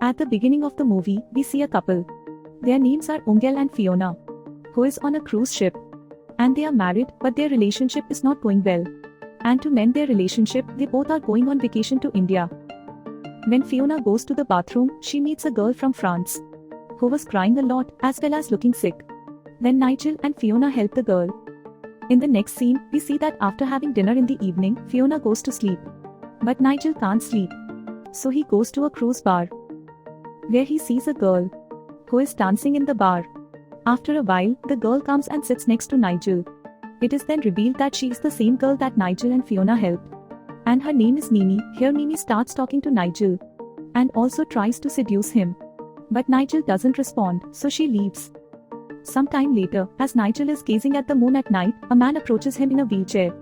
At the beginning of the movie, we see a couple. Their names are Ungel and Fiona, who is on a cruise ship. And they are married, but their relationship is not going well. And to mend their relationship, they both are going on vacation to India. When Fiona goes to the bathroom, she meets a girl from France, who was crying a lot as well as looking sick. Then Nigel and Fiona help the girl. In the next scene, we see that after having dinner in the evening, Fiona goes to sleep. But Nigel can't sleep. So he goes to a cruise bar, where he sees a girl, who is dancing in the bar. After a while, the girl comes and sits next to Nigel. It is then revealed that she is the same girl that Nigel and Fiona helped. And her name is Mimi. Here Mimi starts talking to Nigel, and also tries to seduce him. But Nigel doesn't respond, so she leaves. Some time later, as Nigel is gazing at the moon at night, a man approaches him in a wheelchair.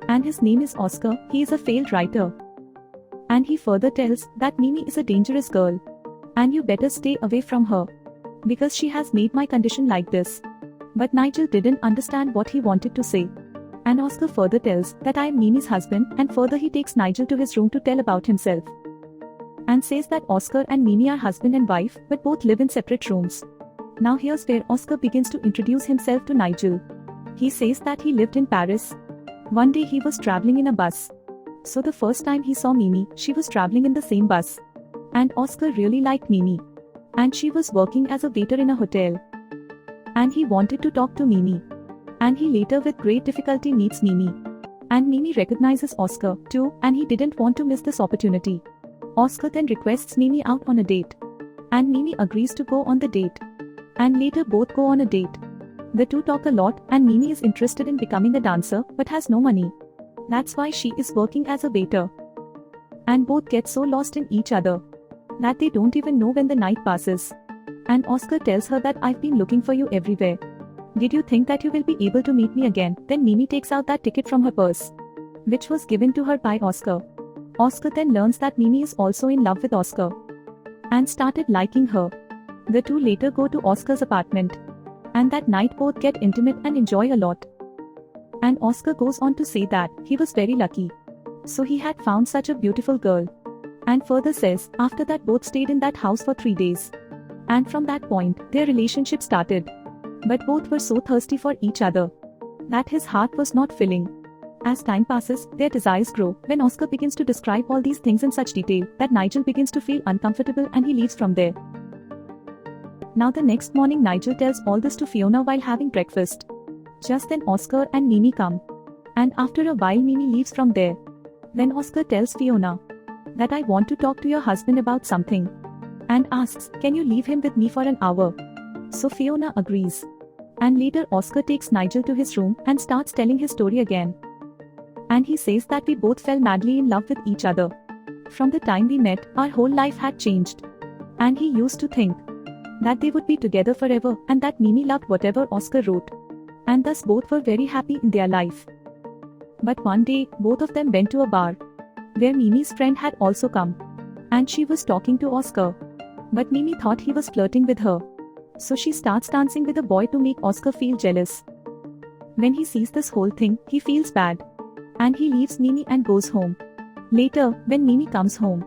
And his name is Oscar. He is a failed writer. And he further tells that Mimi is a dangerous girl, and you better stay away from her, because she has made my condition like this. But Nigel didn't understand what he wanted to say. And Oscar further tells that I am Mimi's husband, and further he takes Nigel to his room to tell about himself. And says that Oscar and Mimi are husband and wife, but both live in separate rooms. Now here's where Oscar begins to introduce himself to Nigel. He says that he lived in Paris. One day he was traveling in a bus. So the first time he saw Mimi, she was traveling in the same bus. And Oscar really liked Mimi. And she was working as a waiter in a hotel. And he wanted to talk to Mimi. And he later with great difficulty meets Mimi. And Mimi recognizes Oscar too, and he didn't want to miss this opportunity. Oscar then requests Mimi out on a date. And Mimi agrees to go on the date. And later both go on a date. The two talk a lot, and Mimi is interested in becoming a dancer but has no money. That's why she is working as a waiter. And both get so lost in each other that they don't even know when the night passes. And Oscar tells her that I've been looking for you everywhere. Did you think that you will be able to meet me again? Then Mimi takes out that ticket from her purse, which was given to her by Oscar. Oscar then learns that Mimi is also in love with Oscar and started liking her. The two later go to Oscar's apartment. And that night both get intimate and enjoy a lot. And Oscar goes on to say that he was very lucky. So he had found such a beautiful girl. And further says, after that both stayed in that house for 3 days. And from that point, their relationship started. But both were so thirsty for each other that his heart was not filling. As time passes, their desires grow. When Oscar begins to describe all these things in such detail that Nigel begins to feel uncomfortable and he leaves from there. Now the next morning Nigel tells all this to Fiona while having breakfast. Just then Oscar and Mimi come. And after a while Mimi leaves from there. Then Oscar tells Fiona that I want to talk to your husband about something. And asks, can you leave him with me for an hour? So Fiona agrees. And later Oscar takes Nigel to his room and starts telling his story again. And he says that we both fell madly in love with each other. From the time we met, our whole life had changed. And he used to think that they would be together forever and that Mimi loved whatever Oscar wrote. And thus both were very happy in their life. But one day, both of them went to a bar, where Mimi's friend had also come. And she was talking to Oscar. But Mimi thought he was flirting with her. So she starts dancing with a boy to make Oscar feel jealous. When he sees this whole thing, he feels bad. And he leaves Mimi and goes home. Later, when Mimi comes home,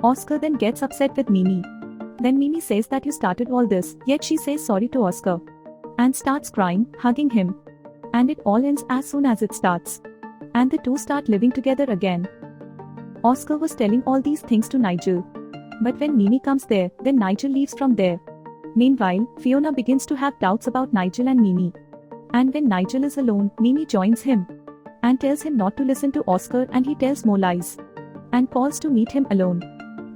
Oscar then gets upset with Mimi. Then Mimi says that you started all this, yet she says sorry to Oscar. And starts crying, hugging him. And it all ends as soon as it starts. And the two start living together again. Oscar was telling all these things to Nigel. But when Mimi comes there, then Nigel leaves from there. Meanwhile, Fiona begins to have doubts about Nigel and Mimi. And when Nigel is alone, Mimi joins him. And tells him not to listen to Oscar and he tells more lies. And calls to meet him alone.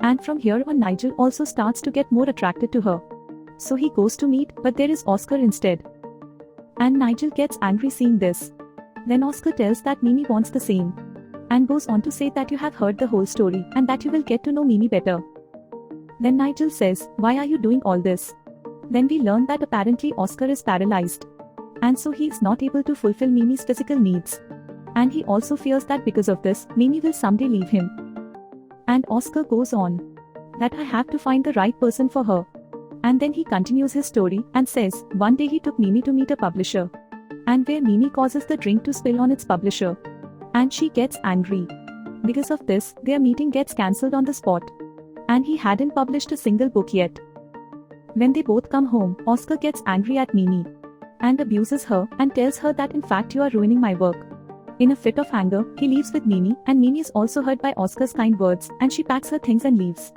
And from here on Nigel also starts to get more attracted to her. So he goes to meet, but there is Oscar instead. And Nigel gets angry seeing this. Then Oscar tells that Mimi wants the same. And goes on to say that you have heard the whole story and that you will get to know Mimi better. Then Nigel says, why are you doing all this? Then we learn that apparently Oscar is paralyzed. And so he is not able to fulfill Mimi's physical needs. And he also fears that because of this, Mimi will someday leave him. And Oscar goes on that I have to find the right person for her. And then he continues his story and says, one day he took Mimi to meet a publisher. And where Mimi causes the drink to spill on its publisher. And she gets angry. Because of this, their meeting gets cancelled on the spot. and he hadn't published a single book yet. When they both come home, Oscar gets angry at Mimi and abuses her and tells her that in fact you are ruining my work. In a fit of anger, he leaves with Mimi, and Mimi is also hurt by Oscar's kind words, and she packs her things and leaves.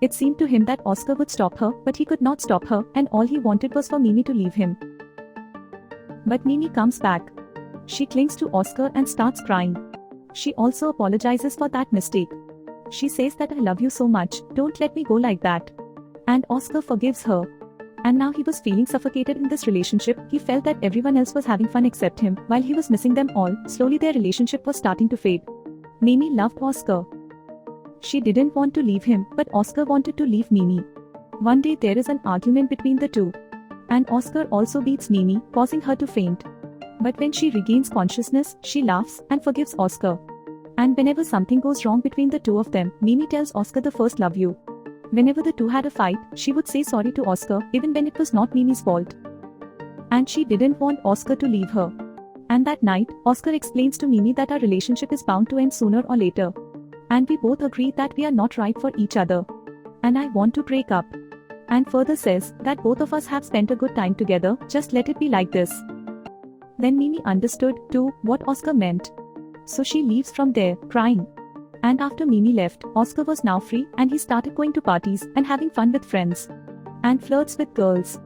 It seemed to him that Oscar would stop her, but he could not stop her, and all he wanted was for Mimi to leave him. But Mimi comes back. She clings to Oscar and starts crying. She also apologizes for that mistake. She says that I love you so much, don't let me go like that. And Oscar forgives her. And now he was feeling suffocated in this relationship. He felt that everyone else was having fun except him, while he was missing them all. Slowly their relationship was starting to fade. Mimi loved Oscar. She didn't want to leave him, but Oscar wanted to leave Mimi. One day there is an argument between the two. And Oscar also beats Mimi, causing her to faint. But when she regains consciousness, she laughs and forgives Oscar. And whenever something goes wrong between the two of them, Mimi tells Oscar the first love you. Whenever the two had a fight, she would say sorry to Oscar, even when it was not Mimi's fault. And she didn't want Oscar to leave her. And that night, Oscar explains to Mimi that our relationship is bound to end sooner or later. And we both agree that we are not right for each other. And I want to break up. And further says that both of us have spent a good time together, just let it be like this. Then Mimi understood, too, what Oscar meant. So she leaves from there, crying. And after Mimi left, Oscar was now free and he started going to parties and having fun with friends. And flirts with girls.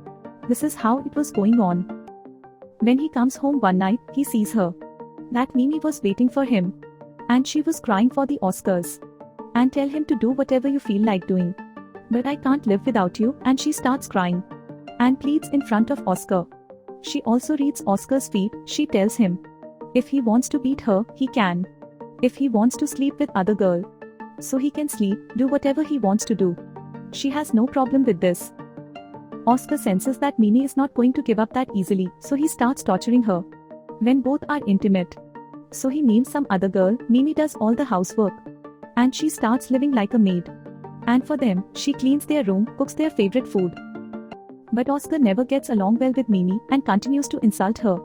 This is how it was going on. When he comes home one night, he sees her. That Mimi was waiting for him. And she was crying for the Oscars. And tell him to do whatever you feel like doing. But I can't live without you, and she starts crying. And pleads in front of Oscar. She also reads Oscar's feet. She tells him. If he wants to beat her, he can. If he wants to sleep with other girl. So he can sleep, do whatever he wants to do. She has no problem with this. Oscar senses that Mimi is not going to give up that easily, so he starts torturing her. When both are intimate. So he names some other girl, Mimi does all the housework. And she starts living like a maid. And for them, she cleans their room, cooks their favorite food. But Oscar never gets along well with Mimi and continues to insult her.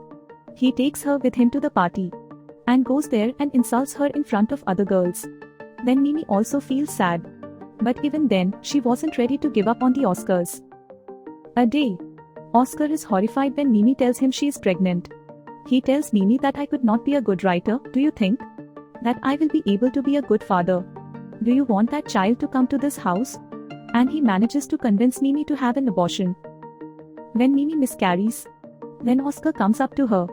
He takes her with him to the party. And goes there and insults her in front of other girls. Then Mimi also feels sad. But even then, she wasn't ready to give up on the Oscars. A day. Oscar is horrified when Mimi tells him she is pregnant. He tells Mimi that I could not be a good writer, do you think? That I will be able to be a good father. Do you want that child to come to this house? And he manages to convince Mimi to have an abortion. When Mimi miscarries, then Oscar comes up to her.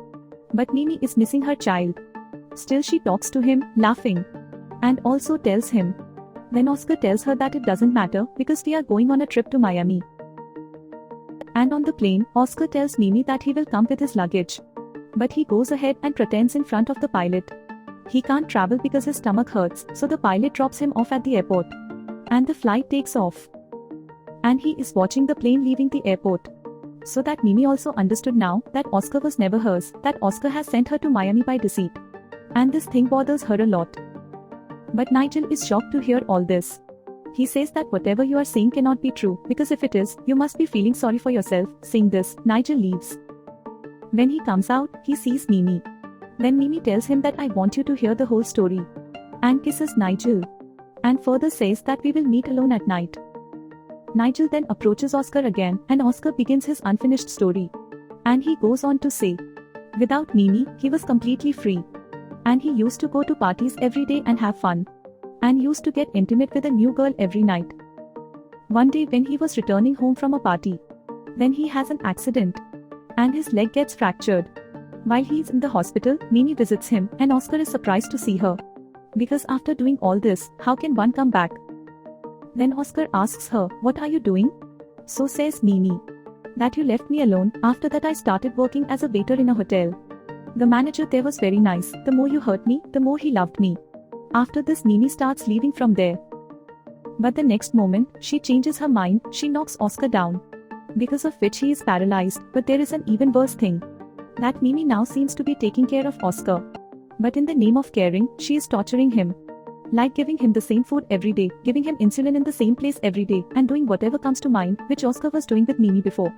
But Mimi is missing her child. Still she talks to him, laughing. And also tells him. Then Oscar tells her that it doesn't matter because we are going on a trip to Miami. And on the plane, Oscar tells Mimi that he will come with his luggage. But he goes ahead and pretends in front of the pilot. He can't travel because his stomach hurts, so the pilot drops him off at the airport. And the flight takes off. And he is watching the plane leaving the airport. So that Mimi also understood now that Oscar was never hers, that Oscar has sent her to Miami by deceit. And this thing bothers her a lot. But Nigel is shocked to hear all this. He says that whatever you are saying cannot be true, because if it is, you must be feeling sorry for yourself. Saying this, Nigel leaves. When he comes out, he sees Mimi. Then Mimi tells him that I want you to hear the whole story. And kisses Nigel. And further says that we will meet alone at night. Nigel then approaches Oscar again and Oscar begins his unfinished story. And he goes on to say, without Mimi, he was completely free. And he used to go to parties every day and have fun. And used to get intimate with a new girl every night. One day when he was returning home from a party, then he has an accident. And his leg gets fractured. While he is in the hospital, Mimi visits him and Oscar is surprised to see her. Because after doing all this, how can one come back? Then Oscar asks her, what are you doing? So says Mimi, that you left me alone. After that I started working as a waiter in a hotel. The manager there was very nice. The more you hurt me, the more he loved me. After this Mimi starts leaving from there. But the next moment, she changes her mind, she knocks Oscar down. Because of which he is paralyzed, but there is an even worse thing. That Mimi now seems to be taking care of Oscar. But in the name of caring, she is torturing him. Like giving him the same food every day, giving him insulin in the same place every day, and doing whatever comes to mind, which Oscar was doing with Mimi before.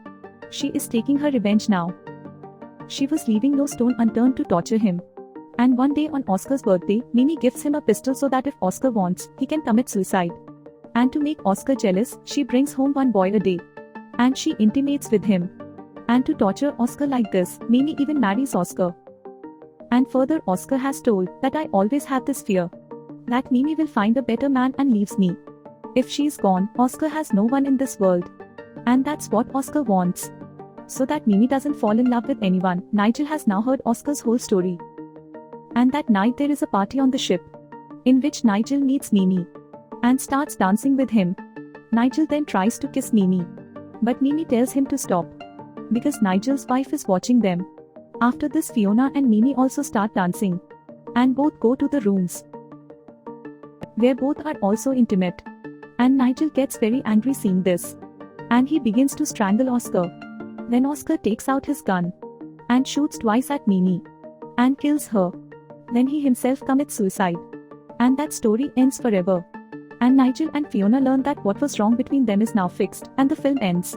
She is taking her revenge now. She was leaving no stone unturned to torture him. And one day on Oscar's birthday, Mimi gives him a pistol so that if Oscar wants, he can commit suicide. And to make Oscar jealous, she brings home one boy a day. And she intimates with him. And to torture Oscar like this, Mimi even marries Oscar. And further, Oscar has told that I always have this fear that Mimi will find a better man and leaves me. If she's gone, Oscar has no one in this world. And that's what Oscar wants. So that Mimi doesn't fall in love with anyone, Nigel has now heard Oscar's whole story. And that night there is a party on the ship, in which Nigel meets Mimi and starts dancing with him. Nigel then tries to kiss Mimi, but Mimi tells him to stop because Nigel's wife is watching them. After this, Fiona and Mimi also start dancing and both go to the rooms where both are also intimate. And Nigel gets very angry seeing this and he begins to strangle Oscar. Then Oscar takes out his gun and shoots twice at Mimi and kills her. Then he himself commits suicide. And that story ends forever. And Nigel and Fiona learn that what was wrong between them is now fixed and the film ends.